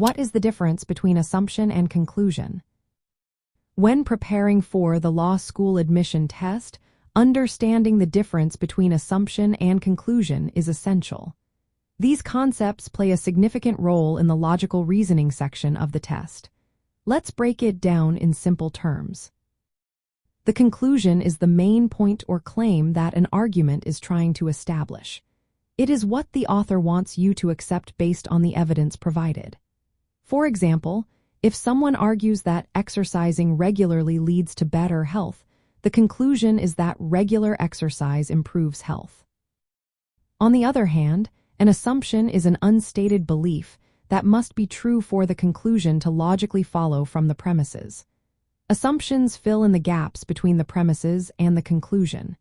What is the difference between assumption and conclusion? When preparing for the law school admission test, understanding the difference between assumption and conclusion is essential. These concepts play a significant role in the logical reasoning section of the test. Let's break it down in simple terms. The conclusion is the main point or claim that an argument is trying to establish. It is what the author wants you to accept based on the evidence provided. For example, if someone argues that exercising regularly leads to better health, the conclusion is that regular exercise improves health. On the other hand, an assumption is an unstated belief that must be true for the conclusion to logically follow from the premises. Assumptions fill in the gaps between the premises and the conclusion.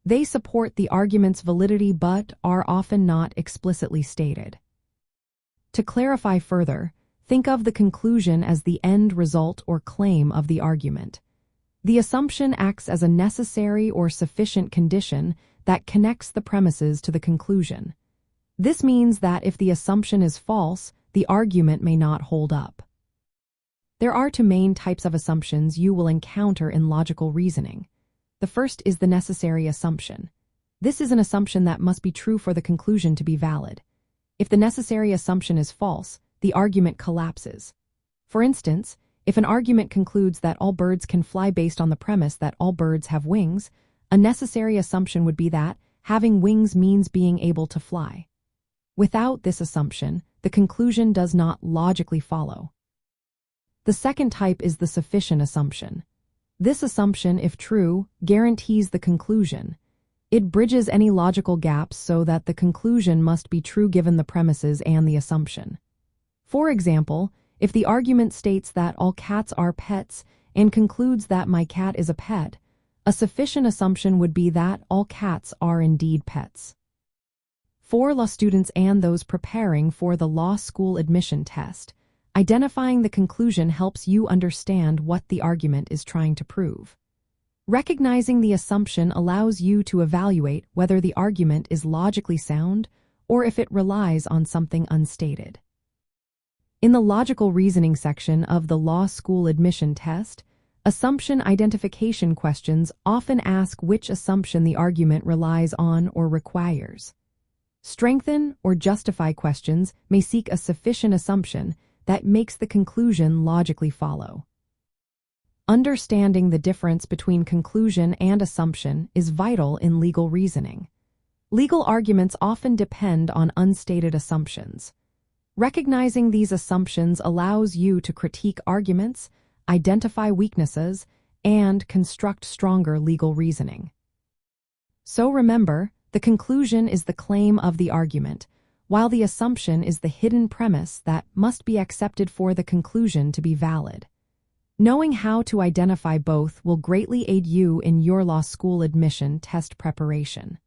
They support the argument's validity but are often not explicitly stated. To clarify further, think of the conclusion as the end result or claim of the argument. The assumption acts as a necessary or sufficient condition that connects the premises to the conclusion. This means that if the assumption is false, the argument may not hold up. There are two main types of assumptions you will encounter in logical reasoning. The first is the necessary assumption. This is an assumption that must be true for the conclusion to be valid. If the necessary assumption is false, the argument collapses. For instance, if an argument concludes that all birds can fly based on the premise that all birds have wings, a necessary assumption would be that having wings means being able to fly. Without this assumption, the conclusion does not logically follow. The second type is the sufficient assumption. This assumption, if true, guarantees the conclusion. It bridges any logical gaps so that the conclusion must be true given the premises and the assumption. For example, if the argument states that all cats are pets and concludes that my cat is a pet, a sufficient assumption would be that all cats are indeed pets. For law students and those preparing for the law school admission test, identifying the conclusion helps you understand what the argument is trying to prove. Recognizing the assumption allows you to evaluate whether the argument is logically sound or if it relies on something unstated. In the logical reasoning section of the law school admission test, assumption identification questions often ask which assumption the argument relies on or requires. Strengthen or justify questions may seek a sufficient assumption that makes the conclusion logically follow. Understanding the difference between conclusion and assumption is vital in legal reasoning. Legal arguments often depend on unstated assumptions. Recognizing these assumptions allows you to critique arguments, identify weaknesses, and construct stronger legal reasoning. So remember, the conclusion is the claim of the argument, while the assumption is the hidden premise that must be accepted for the conclusion to be valid. Knowing how to identify both will greatly aid you in your law school admission test preparation.